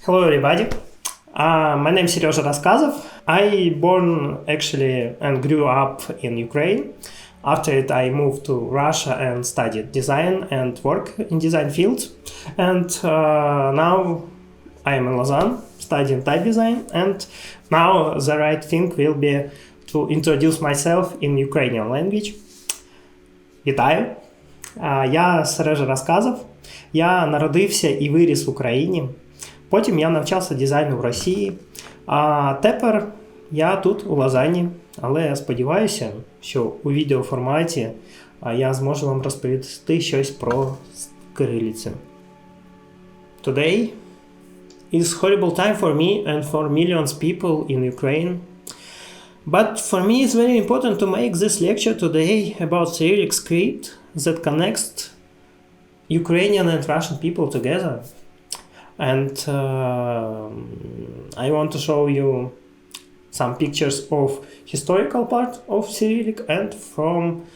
Hello everybody, my name is Serежа Рассказов. I born actually and grew up in Ukraine. After it I moved to Russia and studied design and work in design field. And now I am in Lausanne studying type design, and now the right thing will be to introduce myself in Ukrainian language. Вітаю! Я Сережа Рассказов. Я народився і виріс в Україні. Потім я навчався дизайну в Росії, а тепер я тут, у Лозанні, але я сподіваюся, що у відеоформаті я зможу вам розповісти щось про кирилицю. Today is horrible time for me and for millions of people in Ukraine. But for me it's very important to make this lecture today about Cyrillic Script that connects Ukrainian and Russian people together. And I want to show you some pictures of historical part of Cyrillic and from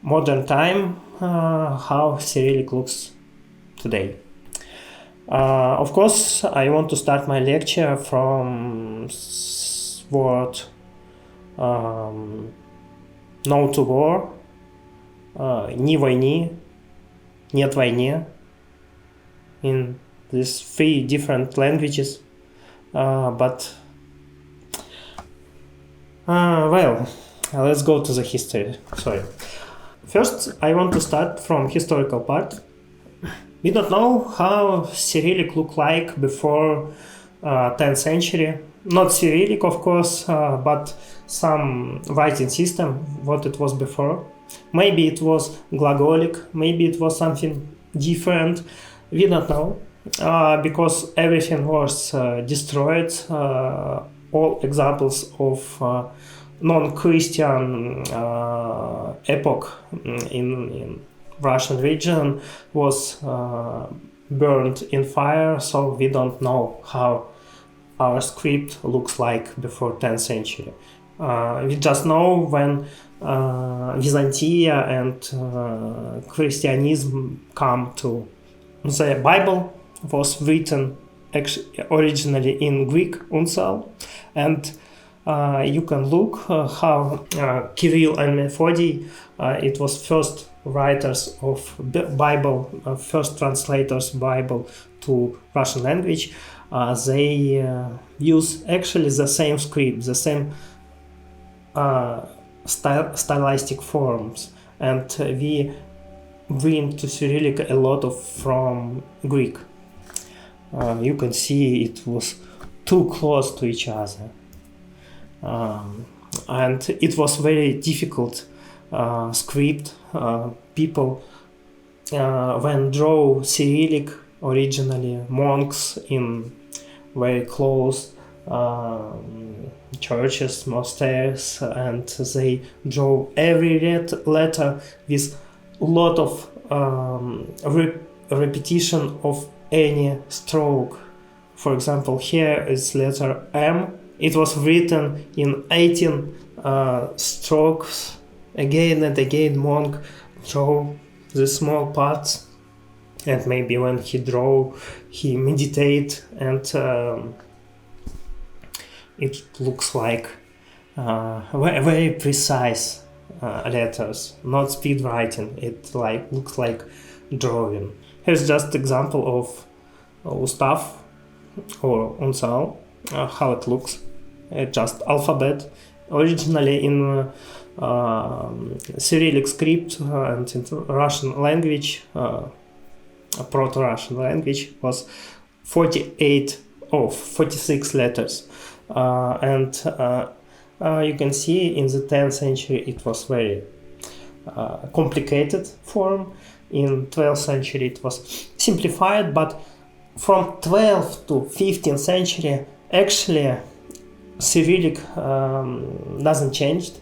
modern time how Cyrillic looks today. Of course, I want to start my lecture from word no to war, ни войне, нет войне, in these three different languages, well, let's go to the history. First, I want to start from historical part. We don't know how Cyrillic looked like before 10th century. Not Cyrillic, of course, but some writing system, what it was before. Maybe it was glagolic, maybe it was something different. We don't know. Because everything was destroyed, all examples of non-Christian epoch in Russian region was burned in fire, so we don't know how our script looks like before 10th century. We just know when Byzantium and Christianism come to the Bible was written originally in Greek uncial, and you can look how Kirill and Methody, it was first writers of the Bible, first translators Bible to Russian language. They use actually the same script, the same stylistic forms, and we bring to Cyrillic a lot of from Greek. You can see it was too close to each other, and it was very difficult script. People when draw Cyrillic originally, monks in very close churches, monasteries, and they draw every letter with lot of repetition of any stroke. For example, here is letter M. It was written in 18 strokes. Again and again monk draw the small parts, and maybe when he draw he meditate, and it looks like very precise letters, not speed writing. It looks like drawing. Here's just example of Ustav or Uncial, how it looks. Just alphabet. Originally in Cyrillic script and in Russian language, Proto-Russian language, was 46 letters. And you can see in the 10th century it was very complicated form. In 12th century it was simplified, but from 12th to 15th century actually Cyrillic doesn't change,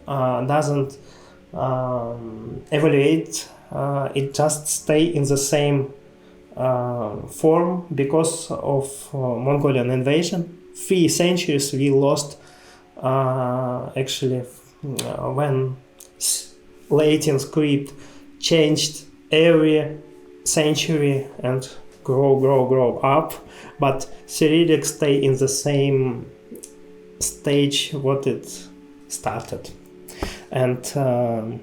doesn't evaluate, it just stay in the same form because of Mongolian invasion. 3 centuries we lost actually when Latin script changed every century, and grow up, but Cyrillic stay in the same stage what it started. And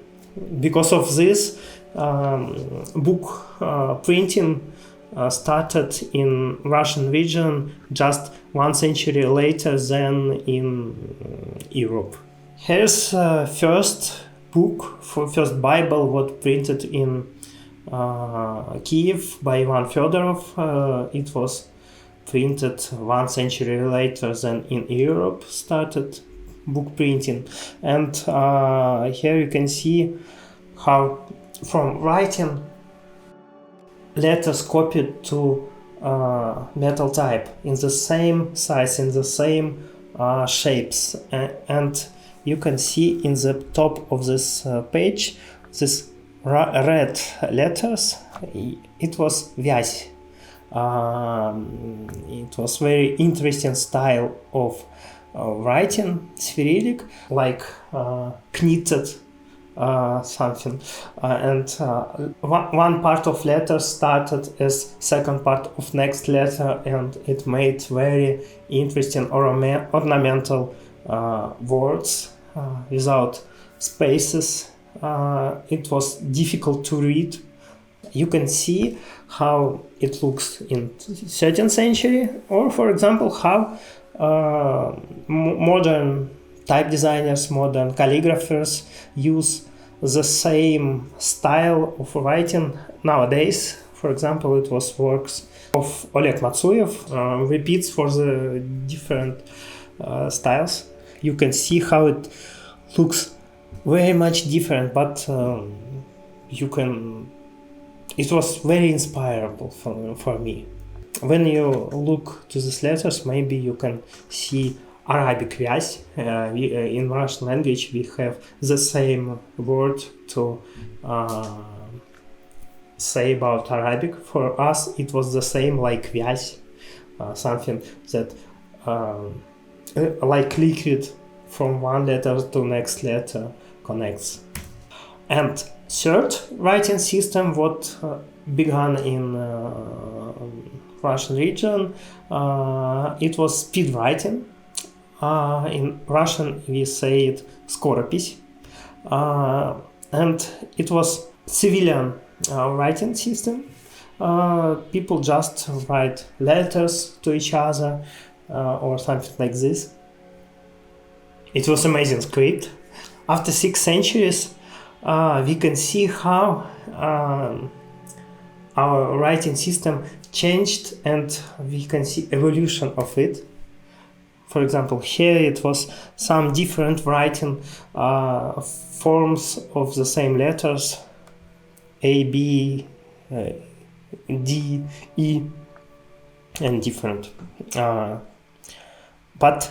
because of this, book printing started in Russian region just 1 century later than in Europe. Here's first book, first Bible, what printed in Kiev by Ivan Fedorov. It was printed 1 century later than in Europe started book printing. And here you can see how from writing letters copied to metal type in the same size, in the same shapes. And you can see in the top of this page, this red letters, it was вязь. It was very interesting style of writing, Cyrillic, like knitted something. And one part of letters started as second part of next letter, and it made very interesting ornamental words without spaces. It was difficult to read. You can see how it looks in 13th century, or for example how modern type designers, modern calligraphers use the same style of writing nowadays. For example, it was works of Oleg Matsuyev, repeats for the different styles. You can see how it looks very much different, but it was very inspirable for me. When you look to these letters, maybe you can see Arabic вязь. In Russian language we have the same word to say about Arabic. For us it was the same like вязь, something that like liquid from one letter to next letter connects. And third writing system what began in Russian region, it was speed writing. In Russian we say it скоропись. And it was civilian writing system. People just write letters to each other or something like this. It was amazing script. After 6 centuries, we can see how our writing system changed, and we can see evolution of it. For example, here it was some different writing forms of the same letters, A, B, D, E, and different. But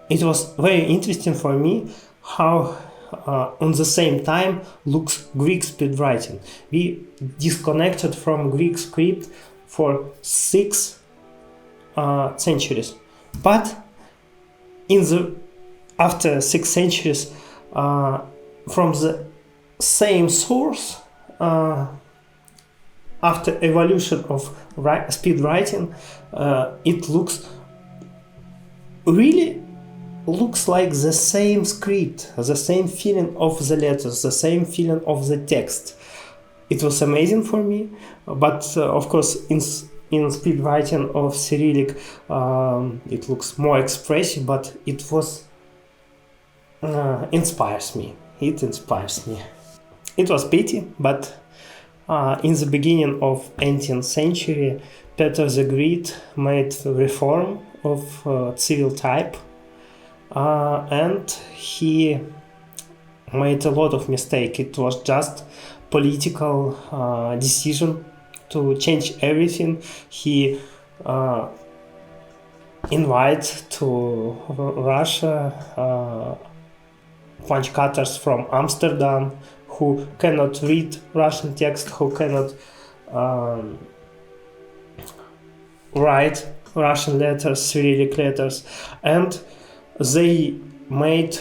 it was very interesting for me how on the same time looks Greek speed writing. We disconnected from Greek script for 6 centuries. But after 6 centuries, from the same source, after evolution of speed writing, it looks like the same script, the same feeling of the letters, the same feeling of the text. It was amazing for me, but of course in speed writing of Cyrillic it looks more expressive, but it was inspires me. It inspires me. It was pity, but in the beginning of 18th century, Peter the Great made reform of civil type, and he made a lot of mistake. It was just political decision to change everything. He invited to Russia punch cutters from Amsterdam who cannot read Russian text, who cannot write Russian letters, Cyrillic letters, and they made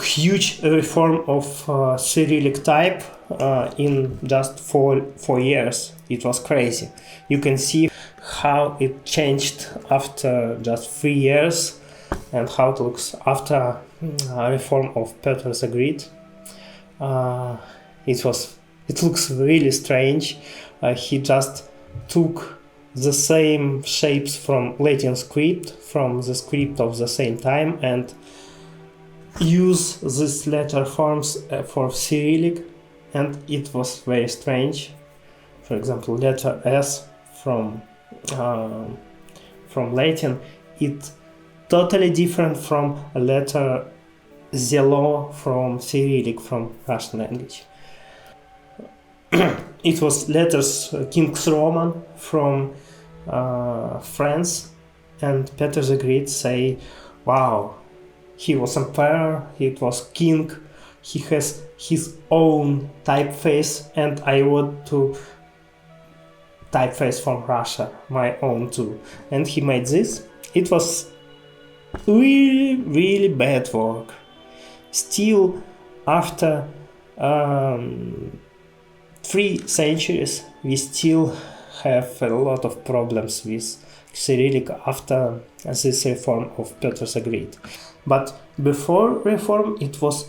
huge reform of Cyrillic type in just 4 years. It was crazy. You can see how it changed after just 3 years and how it looks after reform of Peter the Great. It looks really strange. He just took the same shapes from Latin script, from the script of the same time, and use these letter forms for Cyrillic, and it was very strange. For example, letter S from Latin, it totally different from a letter Zelo from Cyrillic, from Russian language. It was letters King's Roman from France, and Peter the Great say, wow, he was emperor, he was king, he has his own typeface, and I want to typeface from Russia, my own too. And he made this. It was really, really bad work. Still, after 3 centuries, we still have a lot of problems with Cyrillic after this reform of Peter the Great. But before reform, it was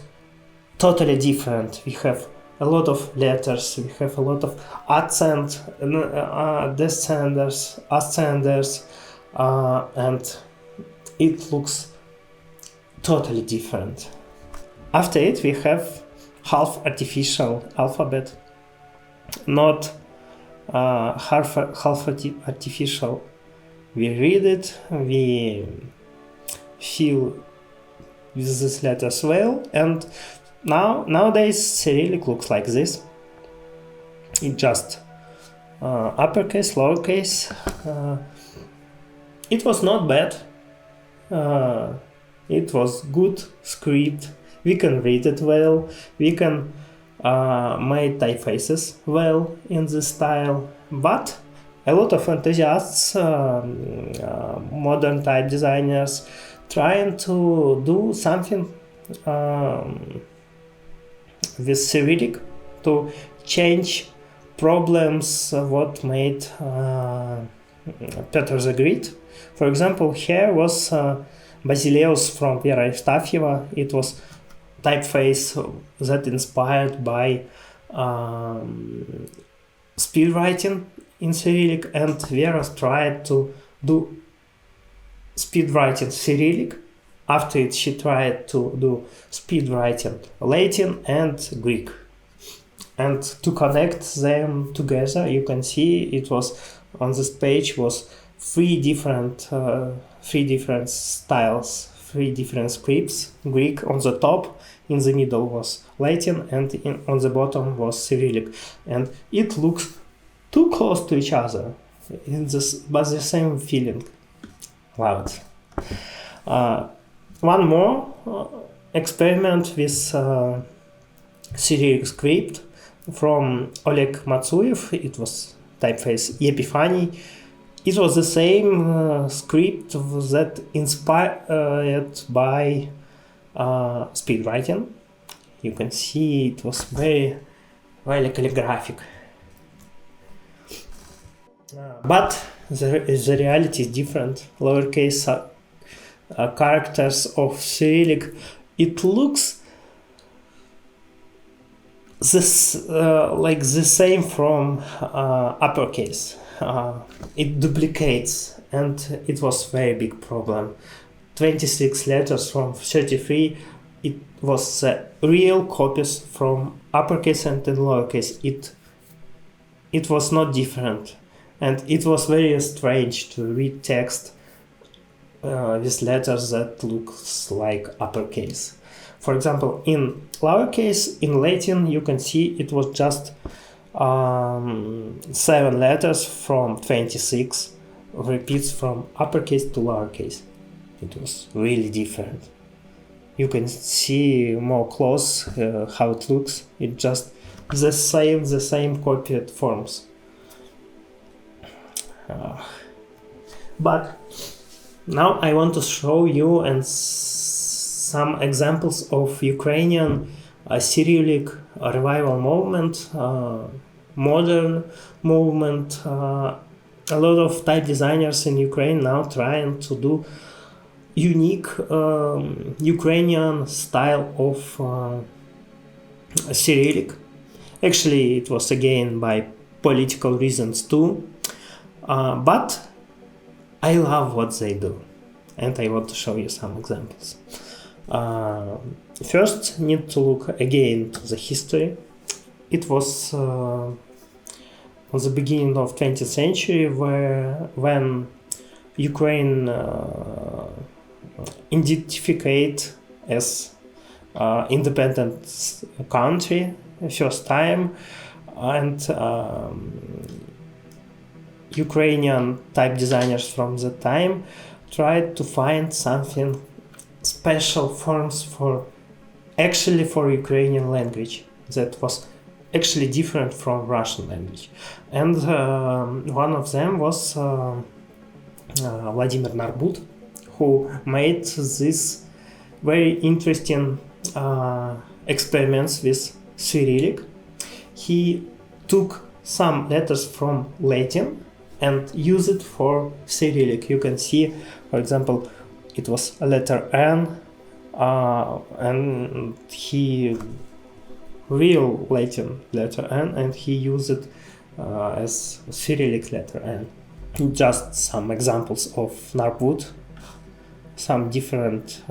totally different. We have a lot of letters, we have a lot of accent, descenders, ascenders, and it looks totally different. After it, we have half artificial alphabet, not half artificial. We read it, we feel with these letters well, and nowadays Cyrillic looks like this. It just uppercase, lowercase. It was not bad. It was good script. We can read it well. We can make typefaces well in this style. But a lot of enthusiasts, modern type designers, trying to do something with Cyrillic to change problems what made Peter the Great. For example, here was Basileus from Vera Евстафьева. It was typeface that inspired by speed writing in Cyrillic, and Vera tried to do speed writing Cyrillic. After it, she tried to do speed writing Latin and Greek. And to connect them together, you can see it was on this page was 3 different styles, 3 different scripts. Greek on the top, in the middle was Latin, and on the bottom was Cyrillic. And it looks too close to each other, but the same feeling. Love it. One more experiment with Cyrillic Script from Oleg Matsuev. It was typeface Epiphany. It was the same script that inspired by speed writing. You can see it was very calligraphic. But the reality is different. Lowercase characters of Cyrillic, it looks like the same from uppercase. It duplicates, and it was very big problem. 26 letters from 33, it was real copies from uppercase and then lowercase. It was not different, and it was very strange to read text with letters that looks like uppercase. For example, in lowercase, in Latin, you can see it was just 7 letters from 26, repeats from uppercase to lowercase. It was really different. You can see more close how it looks. It just the same copied forms. But now I want to show you and some examples of Ukrainian Cyrillic revival movement, modern movement. A lot of type designers in Ukraine now trying to do unique Ukrainian style of Cyrillic. Actually, it was again by political reasons too, but I love what they do, and I want to show you some examples. First, need to look again to the history. It was on the beginning of 20th century when Ukraine identified as independent country first time, and Ukrainian type designers from the time tried to find something special forms for Ukrainian language that was actually different from Russian language, and one of them was Vladimir Narbut, who made this very interesting experiments with Cyrillic. He took some letters from Latin and used it for Cyrillic. You can see, for example, it was a letter N, and he real Latin letter N, and he used it as Cyrillic letter N. Just some examples of Narbut, some different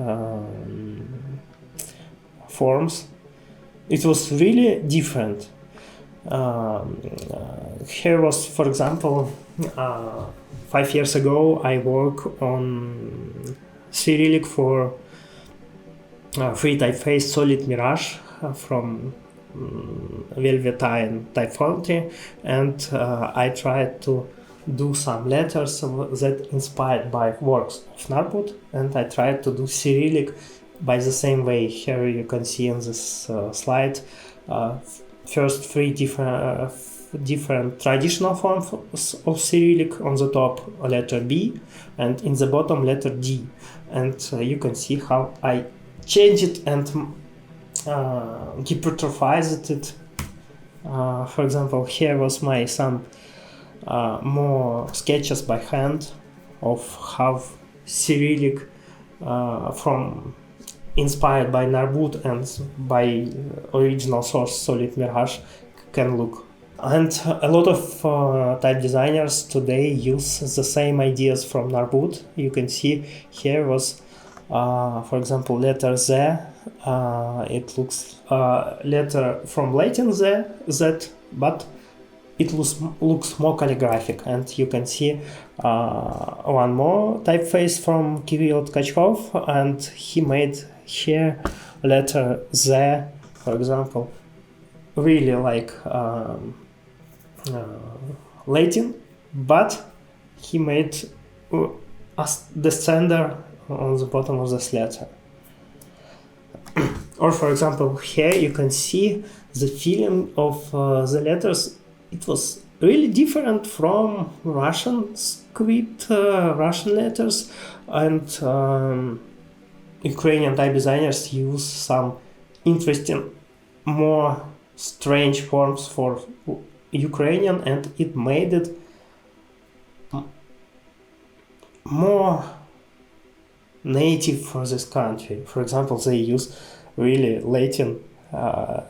forms. It was really different. Here was, for example, 5 years ago I worked on Cyrillic for free typeface Solid Mirage from Velvetine Type Foundry, and I tried to do some letters that inspired by works of Narbut, and I tried to do Cyrillic by the same way. Here you can see in this slide first three different traditional forms of Cyrillic. On the top letter B, and in the bottom letter D, and you can see how I changed it and hypertrophized it. For example, here was some more sketches by hand of how Cyrillic from inspired by Narbut and by original source Solid Mirage can look. And a lot of type designers today use the same ideas from Narbut. You can see here was for example letter Z. It looks letter from Latin Z, but it looks more calligraphic, and you can see one more typeface from Kirill Tkachkov, and he made here letter Z, for example, really like Latin, but he made the sender on the bottom of this letter. Or for example, here you can see the feeling of the letters. It was really different from Russian script, Russian letters, and Ukrainian type designers use some interesting, more strange forms for Ukrainian, and it made it more native for this country. For example, they use really Latin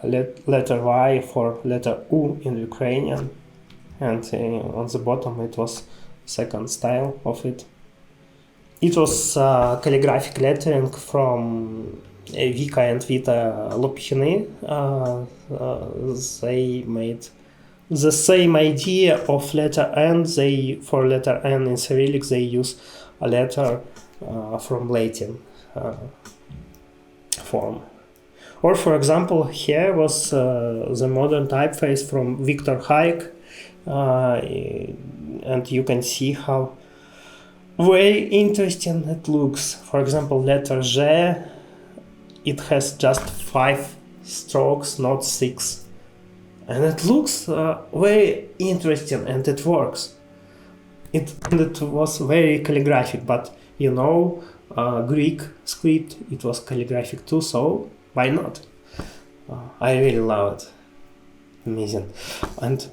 letter Y for letter U in Ukrainian, and on the bottom it was second style of it. It was calligraphic lettering from Vika and Vita Lopchiny. They made the same idea of letter N. For letter N in Cyrillic they use a letter from Latin form. Or for example, here was the modern typeface from Victor Hayek, and you can see how very interesting it looks. For example, letter J, it has just 5 strokes, not 6, and it looks very interesting, and it works. It was very calligraphic, but you know, Greek script, it was calligraphic too, so why not? I really love it. Amazing. And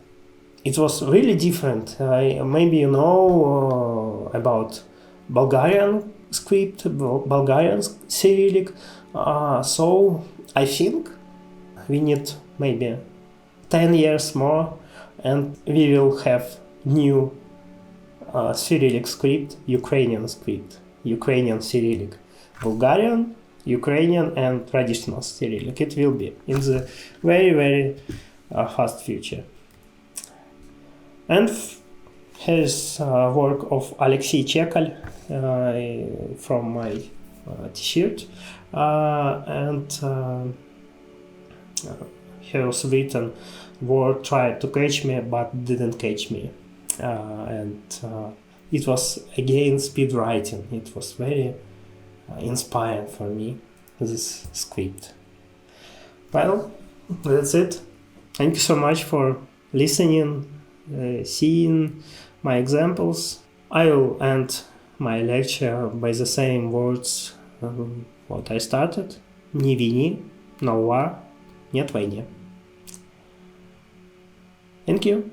it was really different. Maybe you know about Bulgarian script, Bulgarian Cyrillic. So I think we need maybe 10 years more and we will have new Cyrillic script, Ukrainian Cyrillic, Bulgarian, Ukrainian and traditional Cyrillic. It will be in the very, very fast future. And here is work of Alexei Chekalь from my t-shirt. And he was written, word tried to catch me but didn't catch me. And it was again speed writing. It was very inspiring for me, this script. Well, that's it. Thank you so much for listening, seeing my examples. I will end my lecture by the same words what I started. Не вини, no war, нет войне. Thank you.